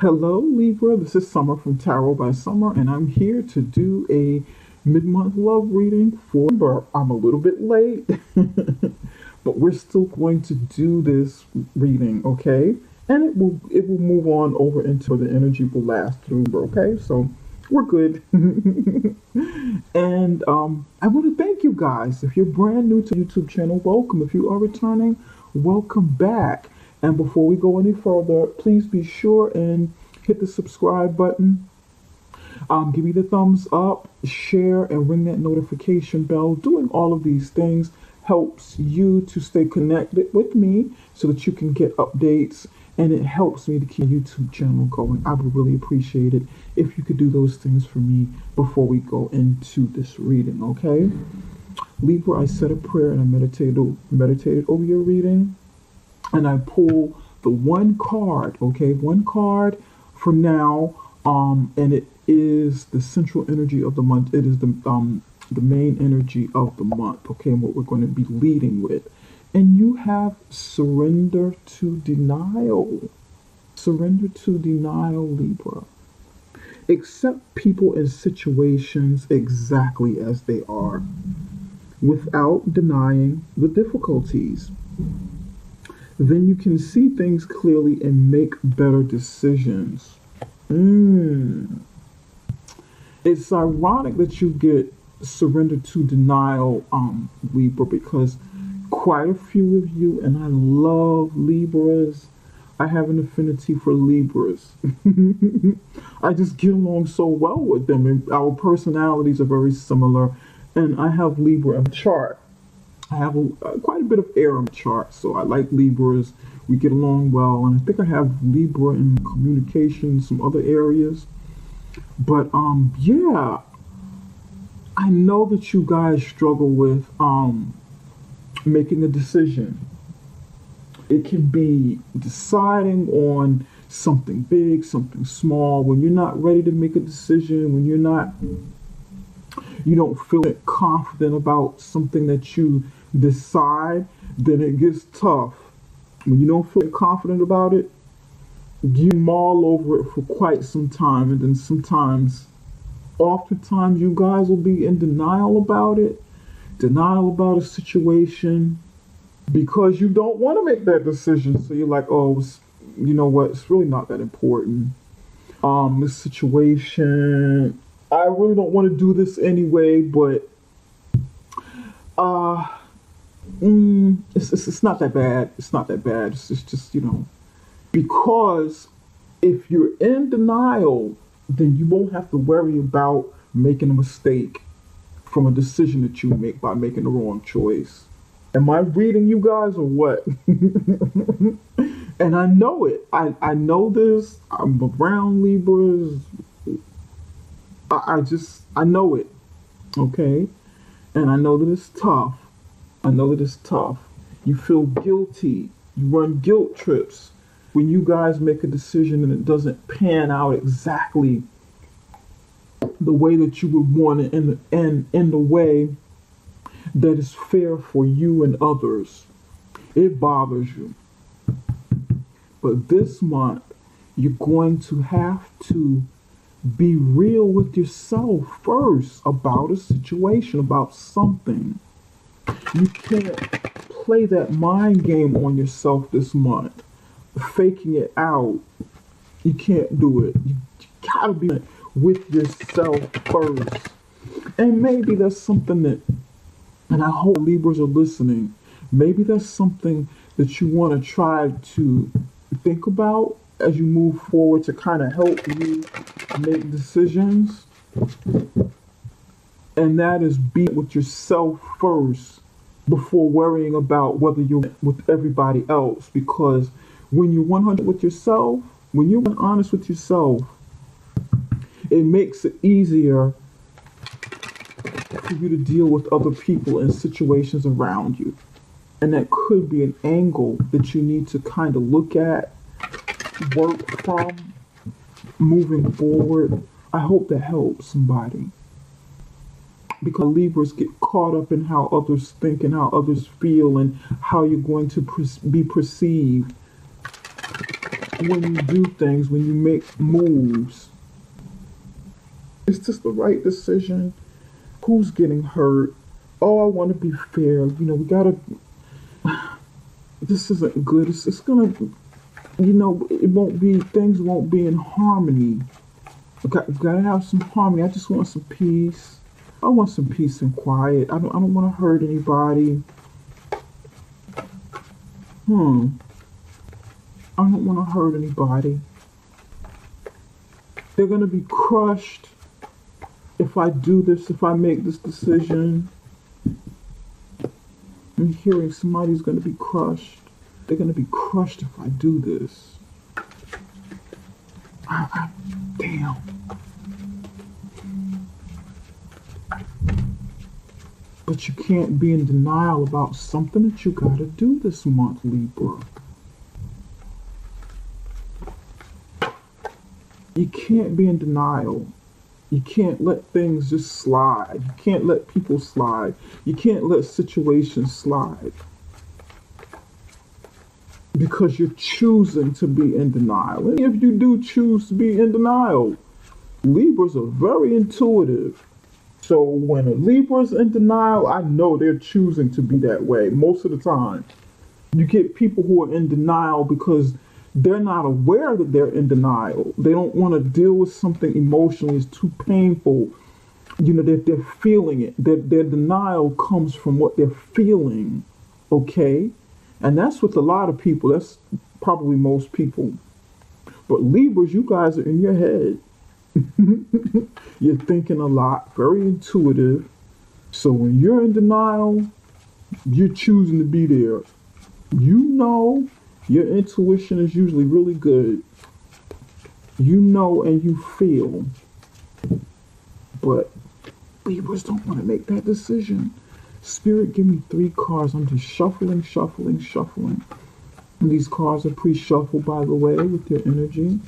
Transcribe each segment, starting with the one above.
Hello, Libra. This is Summer from Tarot by Summer, and I'm here to do a mid-month love reading for Libra. I'm a little bit late, but we're still going to do this reading, okay? And it will move on over into the energy will last through Libra, okay? So we're good. And I want to thank you guys. If you're brand new to the YouTube channel, welcome. If you are returning, welcome back. And before we go any further, please be sure and hit the subscribe button. Give me the thumbs up, share, and ring that notification bell. Doing all of these things helps you to stay connected with me so that you can get updates, and it helps me to keep the YouTube channel going. I would really appreciate it if you could do those things for me before we go into this reading, okay? Libra, I said a prayer and I meditated over your reading. And I pull the one card, okay, one card for now, and it is the central energy of the month. It is the main energy of the month, okay, and what we're going to be leading with. And you have surrender to denial. Surrender to denial, Libra. Accept people and situations exactly as they are, without denying the difficulties. Then you can see things clearly and make better decisions. It's ironic that you get surrender to denial, Libra, because quite a few of you, and I love Libras. I have an affinity for Libras. I just get along so well with them, and our personalities are very similar. And I have Libra in the chart. I have quite a bit of air on the chart, so I like Libras. We get along well, and I think I have Libra in communication, some other areas. But yeah, I know that you guys struggle with making a decision. It can be deciding on something big, something small. When you're not ready to make a decision, when you don't feel confident about something that you decide, then it gets tough. When you don't feel confident about it, you mull over it for quite some time, and then oftentimes you guys will be in denial about a situation, because you don't want to make that decision. So you're like, oh, you know what, it's really not that important. This situation, I really don't want to do this anyway, but it's not that bad. It's not that bad. It's just, because if you're in denial, then you won't have to worry about making a mistake from a decision that you make by making the wrong choice. Am I reading you guys or what? And I know it. I know this. I'm around Libras. I know it, okay? And I know that it's tough. You feel guilty. You run guilt trips when you guys make a decision and it doesn't pan out exactly the way that you would want it, and in the way that is fair for you and others. It bothers you. But this month, you're going to have to be real with yourself first about a situation, about something. You can't play that mind game on yourself this month, faking it out. You can't do it. You gotta be with yourself first. And maybe that's something that, and I hope Libras are listening, maybe that's something that you want to try to think about as you move forward to kind of help you make decisions. And that is be with yourself first before worrying about whether you're with everybody else. Because when you're 100 with yourself, when you're honest with yourself, it makes it easier for you to deal with other people and situations around you. And that could be an angle that you need to kind of look at, work from, moving forward. I hope that helps somebody. Because Libras get caught up in how others think and how others feel and how you're going to be perceived. when you do things, when you make moves. Is this the right decision? Who's getting hurt? Oh, I want to be fair. We gotta. This isn't good. It's gonna. It won't be. Things won't be in harmony. Gotta have some harmony. I just want some peace. I want some peace and quiet. I don't want to hurt anybody. I don't want to hurt anybody. They're gonna be crushed if I do this. If I make this decision. I'm hearing somebody's gonna be crushed. They're gonna be crushed if I do this. Damn. But you can't be in denial about something that you gotta do this month, Libra. You can't be in denial. You can't let things just slide. You can't let people slide. You can't let situations slide. Because you're choosing to be in denial. And if you do choose to be in denial, Libras are very intuitive. So when a Libra's in denial, I know they're choosing to be that way most of the time. You get people who are in denial because they're not aware that they're in denial. They don't want to deal with something emotionally. It's too painful. They're feeling it. Their denial comes from what they're feeling. Okay? And that's with a lot of people. That's probably most people. But Libras, you guys are in your head. You're thinking a lot, very intuitive. So when you're in denial, you're choosing to be there. Your intuition is usually really good. And you feel. But Libras don't want to make that decision. Spirit, give me 3 cards. I'm just shuffling. And these cards are pre-shuffled, by the way, with your energy.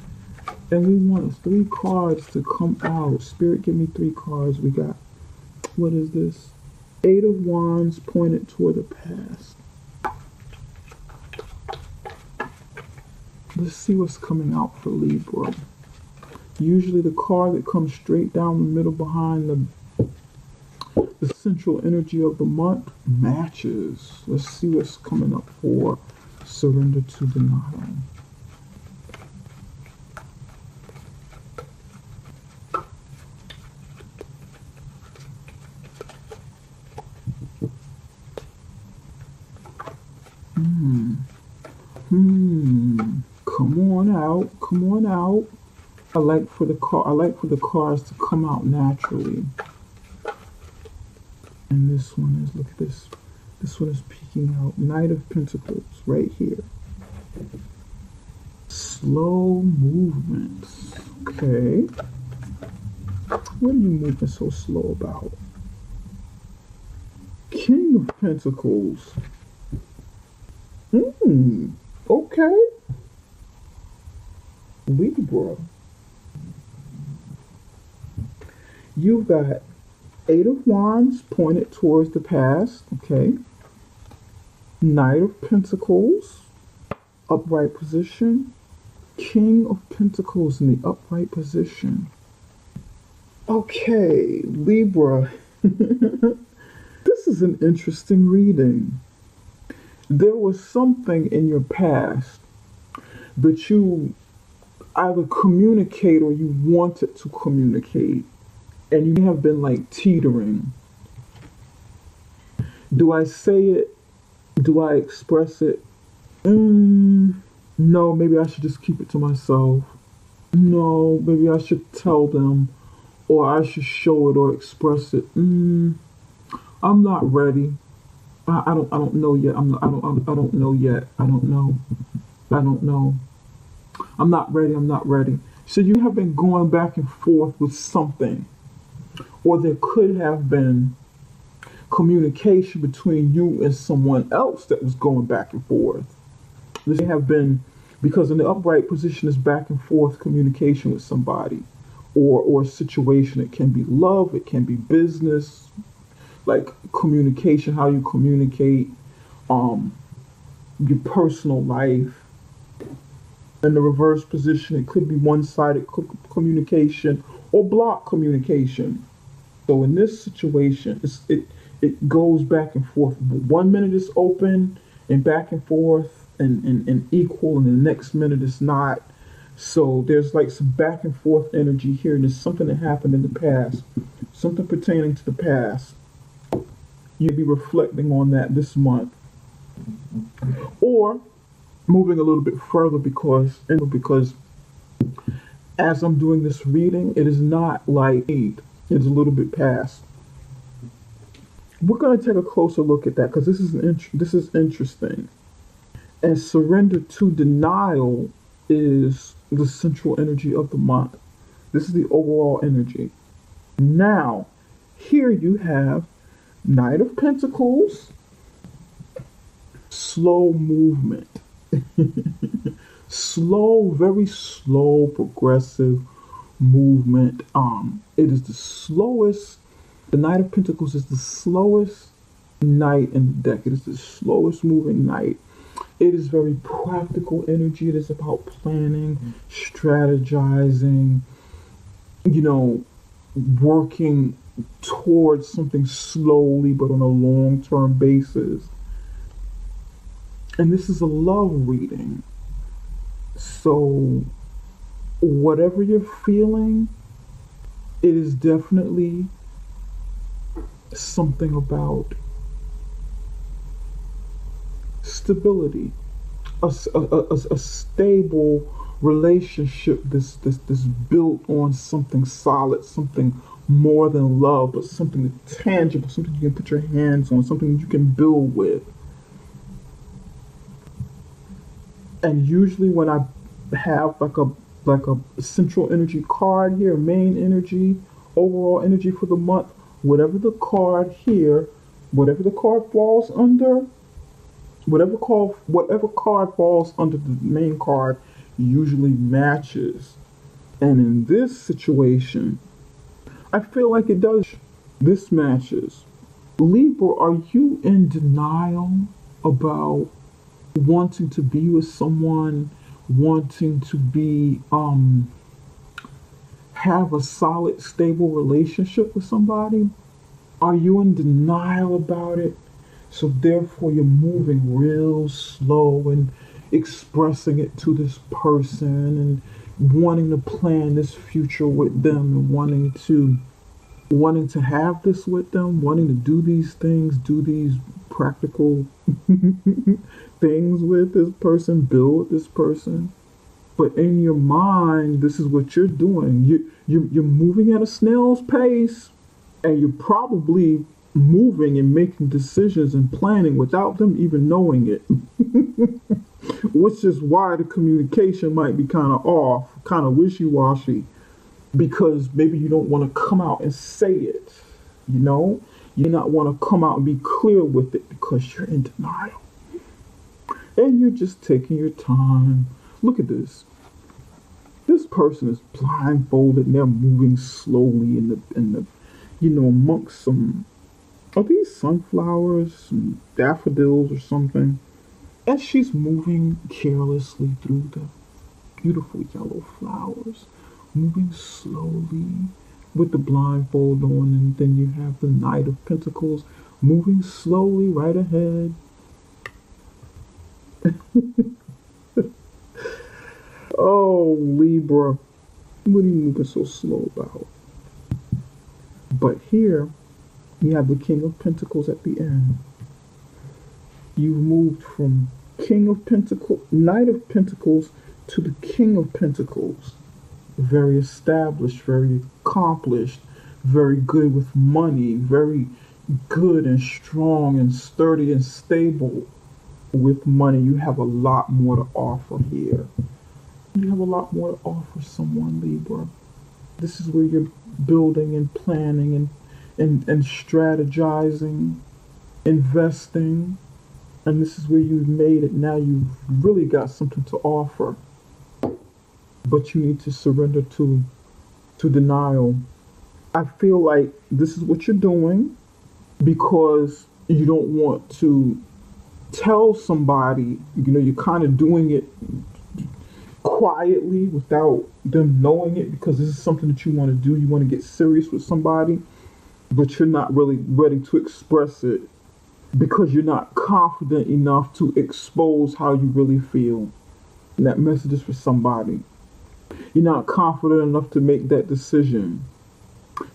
And we want 3 cards to come out. Spirit, give me 3 cards. We got, what is this? 8 of Wands pointed toward the past. Let's see what's coming out for Libra. Usually the card that comes straight down the middle behind the central energy of the month matches. Let's see what's coming up for surrender to denial. Come on out. I like for the cards to come out naturally. And this one is, look at this. This one is peeking out. Knight of Pentacles, right here. Slow movements. Okay. What are you moving so slow about? King of Pentacles. Okay. Libra. You've got 8 of Wands pointed towards the past. Okay. Knight of Pentacles, upright position. King of Pentacles in the upright position. Okay, Libra. This is an interesting reading. There was something in your past that you either communicate or you wanted to communicate, and you have been like teetering. Do I say it? Do I express it? No, maybe I should just keep it to myself. No, maybe I should tell them, or I should show it or express it. I'm not ready. I don't know yet. I don't know yet. I don't know. I'm not ready. So you have been going back and forth with something, or there could have been communication between you and someone else that was going back and forth. This may have been, because in the upright position is back and forth communication with somebody, or a situation. It can be love, it can be business, like communication, how you communicate, your personal life. In the reverse position, it could be one-sided communication or block communication. So in this situation, it goes back and forth. 1 minute is open and back and forth and equal, and the next minute is not. So there's like some back and forth energy here, and there's something that happened in the past, something pertaining to the past. You'll be reflecting on that this month, or moving a little bit further because as I'm doing this reading, it is not like it's a little bit past. We're going to take a closer look at that because this is interesting. And surrender to denial is the central energy of the month. This is the overall energy. Now, here you have Knight of Pentacles, slow movement. Slow, very slow, progressive movement. It is the slowest. The Knight of Pentacles is the slowest knight in the deck. It is the slowest moving knight. It is very practical energy. It is about planning, strategizing, working towards something slowly but on a long-term basis. And this is a love reading. So whatever you're feeling, it is definitely something about stability, a stable relationship that's built on something solid, something more than love, but something tangible, something you can put your hands on, something you can build with. And usually when I have like a central energy card here, main energy, overall energy for the month, whatever the card here, whatever the card falls under, whatever card falls under the main card usually matches. And in this situation, I feel like it does. This matches. Libra, are you in denial about wanting to be with someone, wanting to be have a solid, stable relationship with somebody? Are you in denial about it? So therefore you're moving real slow and expressing it to this person and wanting to plan this future with them and wanting to have this with them, wanting to do these things, do these practical things with this person, build this person. But in your mind, this is what you're doing. You're moving at a snail's pace, and you're probably moving and making decisions and planning without them even knowing it. Which is why the communication might be kind of off, kind of wishy-washy, because maybe you don't want to come out and say it. You not want to come out and be clear with it because you're in denial. And you're just taking your time. Look at this. This person is blindfolded and they're moving slowly in the amongst some, are these sunflowers, some daffodils or something? And she's moving carelessly through the beautiful yellow flowers, moving slowly with the blindfold on, and then you have the Knight of Pentacles moving slowly right ahead. Oh, Libra, what are you moving so slow about? But here, you have the King of Pentacles at the end. You've moved from Knight of Pentacles to the King of Pentacles. Very established, very accomplished, very good with money, very good and strong and sturdy and stable with money. You have a lot more to offer here. You have a lot more to offer someone, Libra. This is where you're building and planning and strategizing, investing. And this is where you've made it. Now you've really got something to offer. But you need to surrender to denial. I feel like this is what you're doing because you don't want to tell somebody, you're kind of doing it quietly without them knowing it, because this is something that you want to do. You want to get serious with somebody, but you're not really ready to express it because you're not confident enough to expose how you really feel. And that message is for somebody. You're not confident enough to make that decision.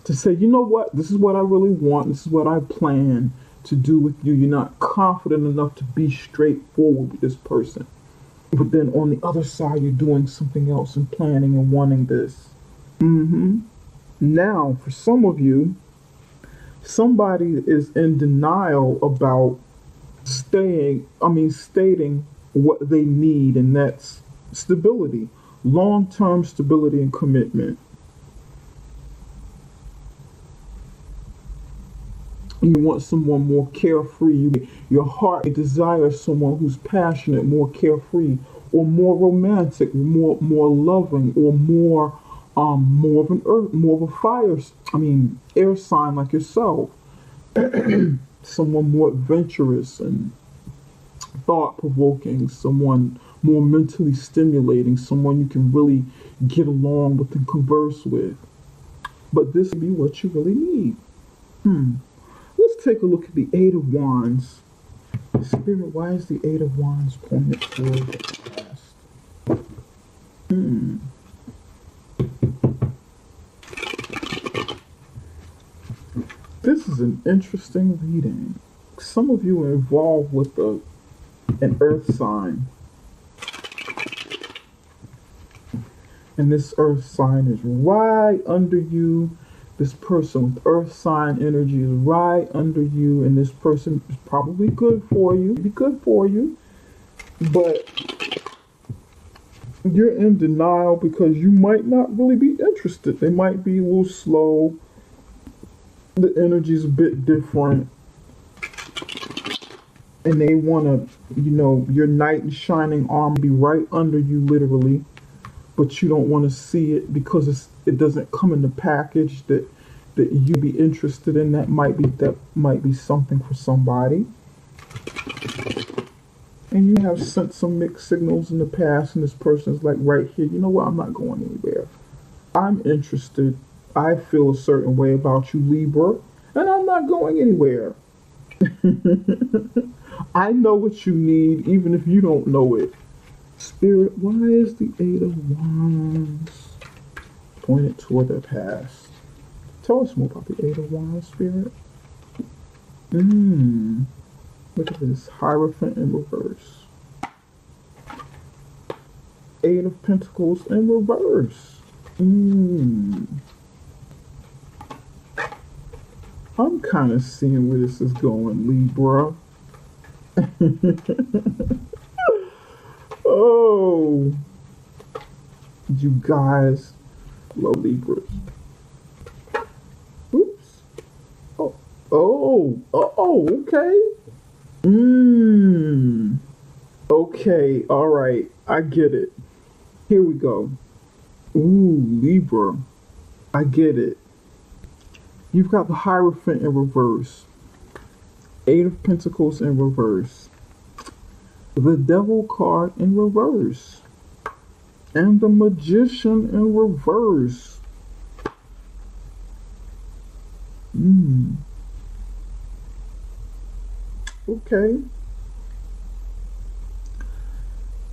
To say, you know what, this is what I really want, this is what I plan to do with you. You're not confident enough to be straightforward with this person. But then on the other side, you're doing something else and planning and wanting this. Now, for some of you, somebody is in denial about stating what they need, and that's stability, long-term stability and commitment. You want someone more carefree. Your heart desires someone who's passionate, more carefree, or more romantic, more loving, or more of an earth, more of a air sign like yourself. Someone more adventurous and thought-provoking, someone more mentally stimulating, someone you can really get along with and converse with. But this would be what you really need. Let's take a look at the Eight of Wands. Spirit, why is the Eight of Wands pointed toward the past? This is an interesting reading. Some of you are involved with an earth sign. And this earth sign is right under you. This person with earth sign energy is right under you, and this person is probably good for you. Be good for you, but you're in denial because you might not really be interested. They might be a little slow. The energy's a bit different, and they want to, your knight in shining armor be right under you, literally, but you don't want to see it because it doesn't come in the package that you be interested in. That might be something for somebody. And you have sent some mixed signals in the past, and this person's like right here, you know what, I'm not going anywhere. I'm interested. I feel a certain way about you, Libra, and I'm not going anywhere. I know what you need, even if you don't know it. Spirit, why is the Eight of Wands pointed toward the past? Tell us more about the Eight of Wands, Spirit. Look at this. Hierophant in reverse. Eight of Pentacles in reverse. I'm kind of seeing where this is going, Libra. Oh, you guys love Libras. Oops. Okay. Okay, all right. I get it. Here we go. Ooh, Libra. I get it. You've got the Hierophant in reverse. Eight of Pentacles in reverse. The Devil card in reverse. And the Magician in reverse. Okay.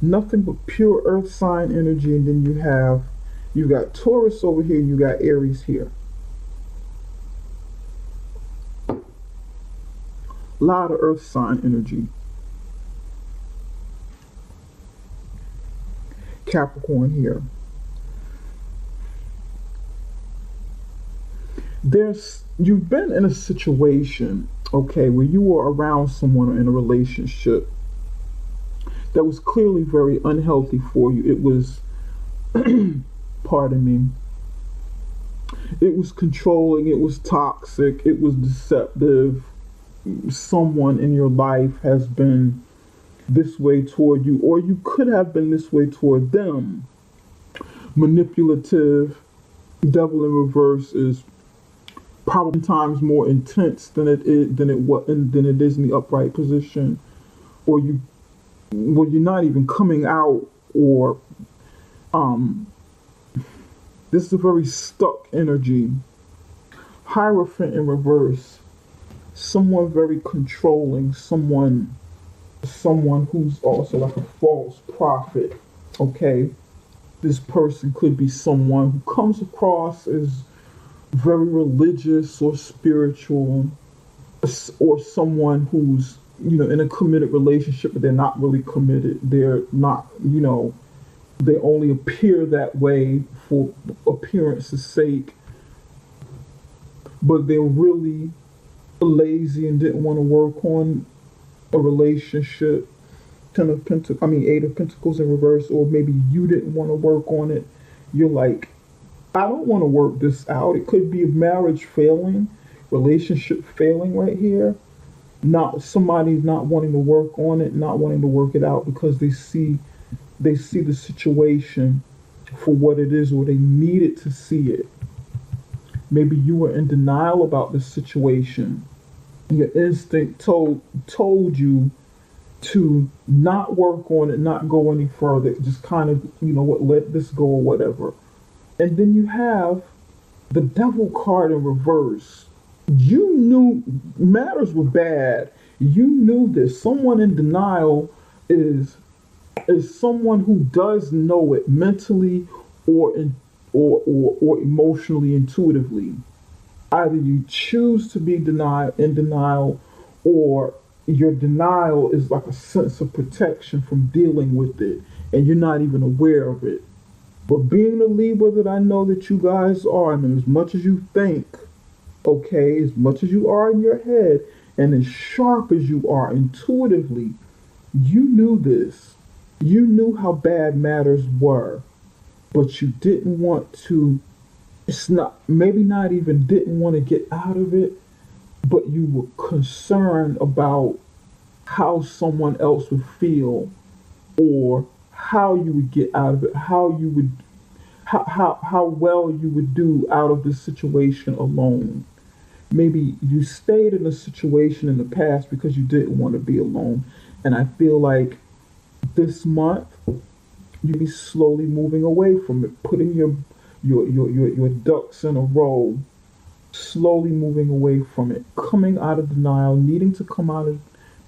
Nothing but pure earth sign energy, and then you got Taurus over here, you got Aries here. A lot of earth sign energy. Capricorn here. You've been in a situation, okay, where you were around someone or in a relationship that was clearly very unhealthy for you. It was, pardon me, it was controlling, it was toxic, it was deceptive. Someone in your life has been this way toward you, or you could have been this way toward them. Manipulative. Devil in reverse is probably times more intense than it is in the upright position, or you're not even coming out, or Um, this is a very stuck energy. Hierophant in reverse. Someone very controlling. Someone who's also like a false prophet. Okay, this person could be someone who comes across as very religious or spiritual, or someone who's in a committed relationship, but they're not really committed. They're not, they only appear that way for appearance's sake, but they're really lazy and didn't want to work on a relationship. Eight of Pentacles in reverse, or maybe you didn't want to work on it. You're like, I don't want to work this out. It could be a marriage failing, relationship failing right here. Not somebody's not wanting to work on it, not wanting to work it out because they see the situation for what it is, or they needed to see it. Maybe you were in denial about the situation. Your instinct told you to not work on it, not go any further, just kind of, let this go or whatever. And then you have the Devil card in reverse. You knew matters were bad. You knew this. Someone in denial is someone who does know it mentally or emotionally, intuitively. Either you choose to be in denial, or your denial is like a sense of protection from dealing with it, and you're not even aware of it. But being the Libra that I know that you guys are, and as much as you think, okay, as much as you are in your head, and as sharp as you are intuitively, you knew this. You knew how bad matters were, but you didn't want to, it's not, maybe not even didn't want to get out of it, but you were concerned about how someone else would feel, or how you would get out of it, how well you would do out of this situation alone. Maybe you stayed in a situation in the past because you didn't want to be alone. And I feel like this month you'll be slowly moving away from it, putting your ducks in a row, slowly moving away from it, coming out of denial, needing to come out of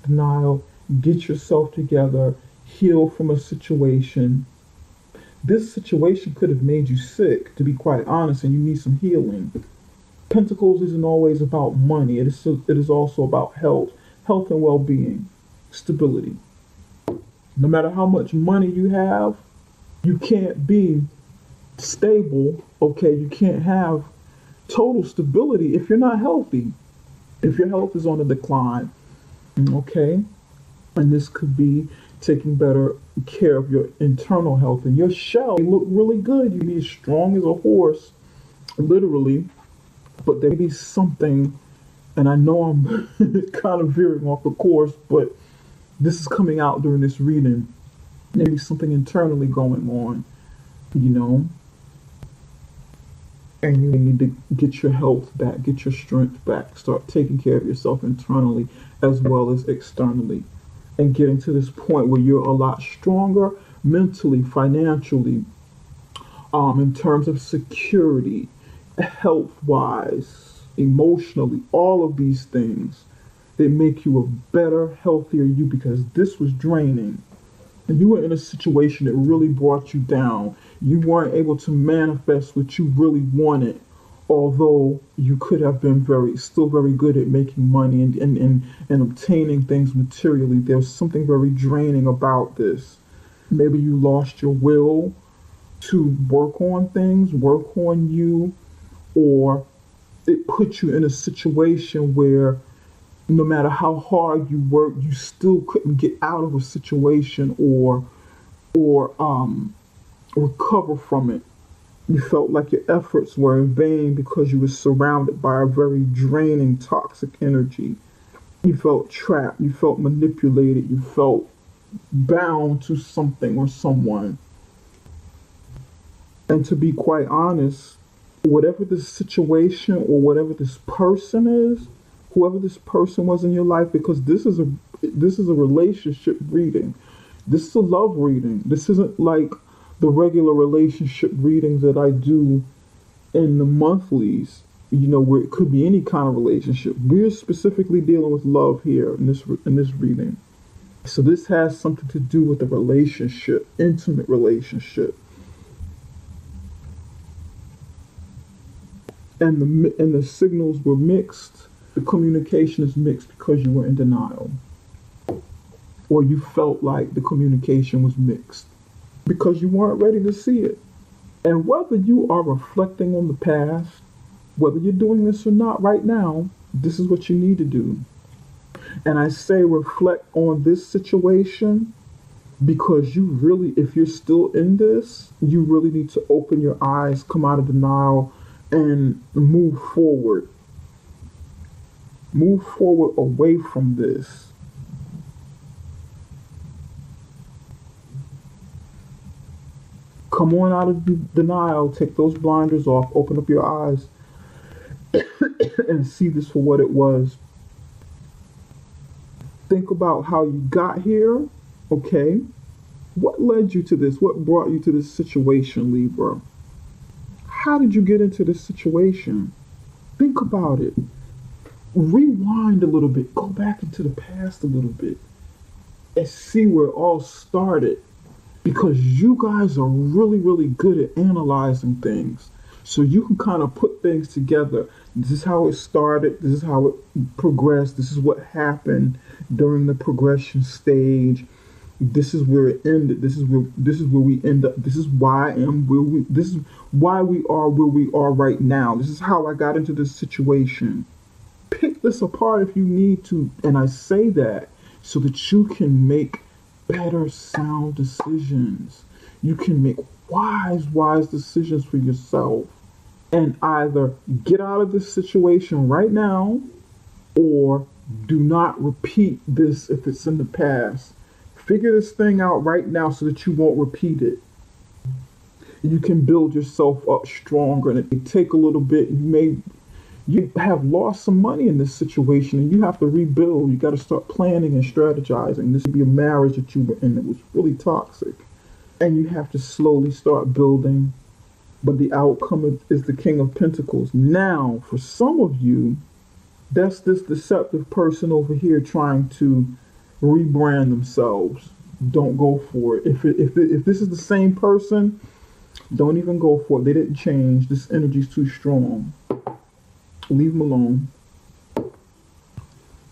denial, get yourself together, heal from a situation. This situation could have made you sick, to be quite honest, and you need some healing. Pentacles isn't always about money. It is also about health and well-being, stability. No matter how much money you have, you can't be stable, okay? You can't have total stability if you're not healthy, if your health is on a decline, okay? And this could be taking better care of your internal health, and your shell may look really good. You be as strong as a horse, literally, but there may be something, and I know I'm kind of veering off the course, but this is coming out during this reading. Maybe something internally going on, and you need to get your health back, get your strength back, start taking care of yourself internally as well as externally, and getting to this point where you're a lot stronger mentally, financially, in terms of security, health-wise, emotionally, all of these things. They make you a better, healthier you, because this was draining. And you were in a situation that really brought you down. You weren't able to manifest what you really wanted, although you could have been still very good at making money and obtaining things materially. There was something very draining about this. Maybe you lost your will to work on things, work on you, or it put you in a situation where no matter how hard you worked, you still couldn't get out of a situation or recover from it. You felt like your efforts were in vain because you were surrounded by a very draining, toxic energy. You felt trapped. You felt manipulated. You felt bound to something or someone. And to be quite honest, whatever this situation or whatever this person is, whoever this person was in your life, because this is a relationship reading. This is a love reading. This isn't like the regular relationship readings that I do in the monthlies, where it could be any kind of relationship. We're specifically dealing with love here in this reading. So this has something to do with a relationship, intimate relationship. And the signals were mixed. The communication is mixed because you were in denial. Or you felt like the communication was mixed because you weren't ready to see it. And whether you are reflecting on the past, whether you're doing this or not right now, this is what you need to do. And I say reflect on this situation because you really, if you're still in this, you really need to open your eyes, come out of denial, and move forward. Move forward away from this. Come on out of denial, take those blinders off, open up your eyes, and see this for what it was. Think about how you got here, okay? What led you to this? What brought you to this situation, Libra? How did you get into this situation? Think about it. Rewind a little bit. Go back into the past a little bit and see where it all started. Because you guys are really, really good at analyzing things. So you can kind of put things together. This is how it started. This is how it progressed. This is what happened during the progression stage. This is where it ended. This is where we end up. This is why this is why we are where we are right now. This is how I got into this situation. Pick this apart if you need to. And I say that so that you can make better sound decisions. You can make wise decisions for yourself and either get out of this situation right now or do not repeat this if it's in the past. Figure this thing out right now so that you won't repeat it. You can build yourself up stronger, and it may take a little bit. You have lost some money in this situation and you have to rebuild. You got to start planning and strategizing. This would be a marriage that you were in that was really toxic. And you have to slowly start building. But the outcome is the King of Pentacles. Now, for some of you, that's this deceptive person over here trying to rebrand themselves. Don't go for it. If this is the same person, don't even go for it. They didn't change. This energy is too strong. Leave them alone.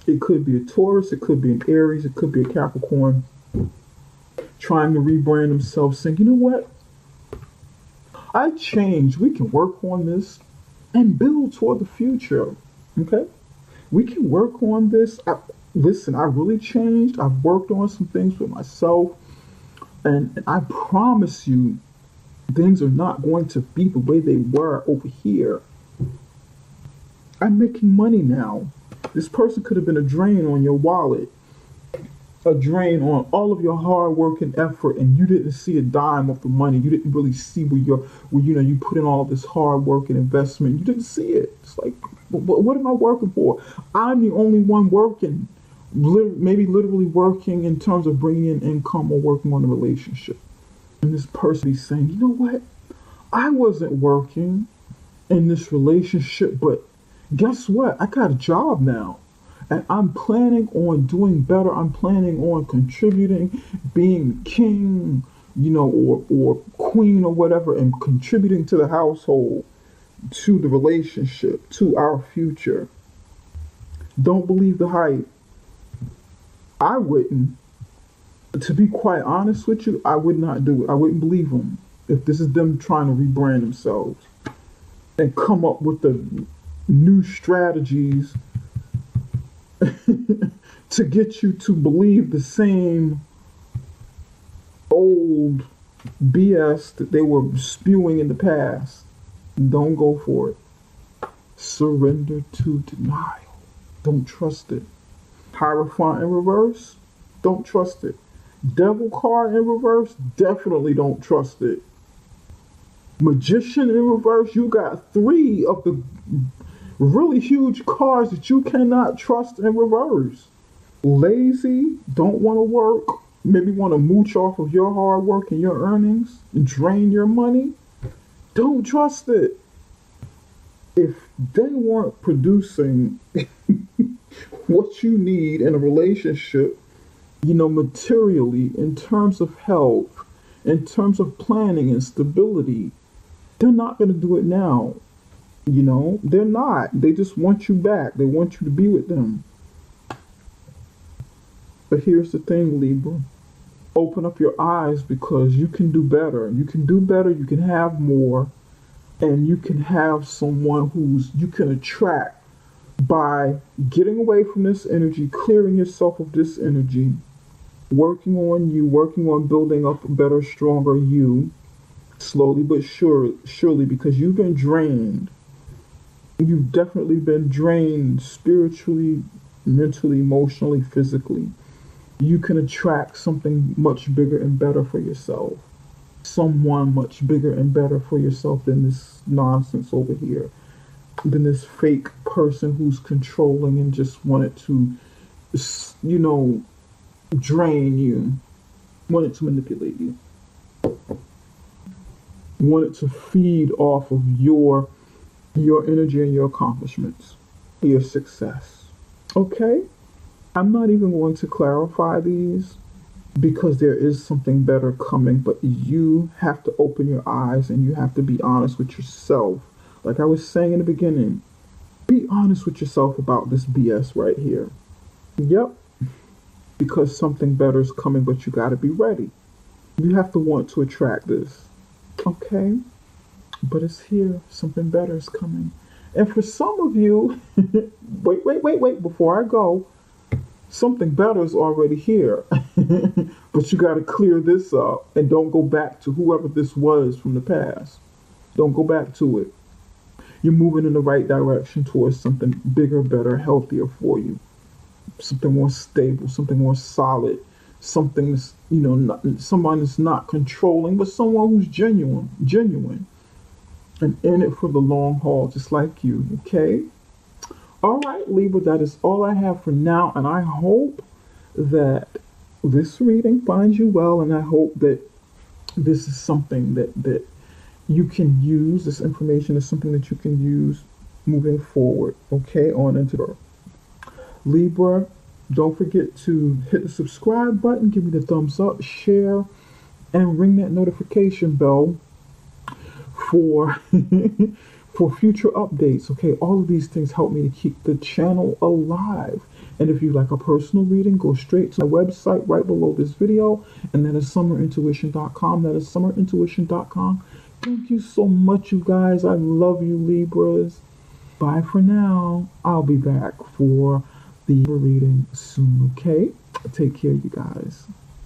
It could be a Taurus, it could be an Aries, it could be a Capricorn trying to rebrand themselves, saying, you know what? I changed. We can work on this and build toward the future. Okay? We can work on this. Listen, I really changed. I've worked on some things with myself. And I promise you, things are not going to be the way they were over here. I'm making money now. This person could have been a drain on your wallet, a drain on all of your hard work and effort, and you didn't see a dime of the money. You didn't really see where you put in all of this hard work and investment. You didn't see it. It's like, what am I working for? I'm the only one working, maybe literally working in terms of bringing in income or working on a relationship. And this person is saying, you know what? I wasn't working in this relationship, but guess what? I got a job now. And I'm planning on doing better. I'm planning on contributing, being king, or queen or whatever, and contributing to the household, to the relationship, to our future. Don't believe the hype. I wouldn't. To be quite honest with you, I would not do it. I wouldn't believe them if this is them trying to rebrand themselves and come up with the new strategies to get you to believe the same old BS that they were spewing in the past. Don't go for it. Surrender to denial. Don't trust it. Hierophant in reverse, don't trust it. Devil card in reverse, definitely don't trust it. Magician in reverse, you got 3 of the really huge cards that you cannot trust in reverse. Lazy, don't want to work, maybe want to mooch off of your hard work and your earnings and drain your money, don't trust it. If they weren't producing what you need in a relationship, materially, in terms of health, in terms of planning and stability, they're not going to do it now. They're not. They just want you back. They want you to be with them. But here's the thing, Libra. Open up your eyes, because you can do better. You can do better. You can have more. And you can have someone you can attract by getting away from this energy, clearing yourself of this energy, working on you, working on building up a better, stronger you, slowly but surely, because you've been drained. You've definitely been drained spiritually, mentally, emotionally, physically. You can attract something much bigger and better for yourself. Someone much bigger and better for yourself than this nonsense over here, than this fake person who's controlling and just wanted to, drain you, wanted to manipulate you, wanted to feed off of your energy and your accomplishments, your success. Okay? I'm not even going to clarify these, because there is something better coming, but you have to open your eyes and you have to be honest with yourself. Like I was saying in the beginning, be honest with yourself about this BS right here. Yep. Because something better is coming, but you got to be ready. You have to want to attract this. Okay? But it's here. Something better is coming. And for some of you, wait, before I go, something better is already here. But you got to clear this up and don't go back to whoever this was from the past. Don't go back to it. You're moving in the right direction towards something bigger, better, healthier for you. Something more stable, something more solid, something that's, someone that's not controlling, but someone who's genuine, and in it for the long haul, just like you. Okay? All right, Libra, that is all I have for now, and I hope that this reading finds you well, and I hope that this is something that you can use. This information is something that you can use moving forward, okay, on into the Libra. Don't forget to hit the subscribe button, give me the thumbs up, share, and ring that notification bell for for future updates. Okay, all of these things help me to keep the channel alive. And if you like a personal reading, go straight to my website right below this video, and that is summerintuition.com. That is summerintuition.com. Thank you so much, you guys. I love you, Libras. Bye for now. I'll be back for the reading soon, okay? Take care, you guys.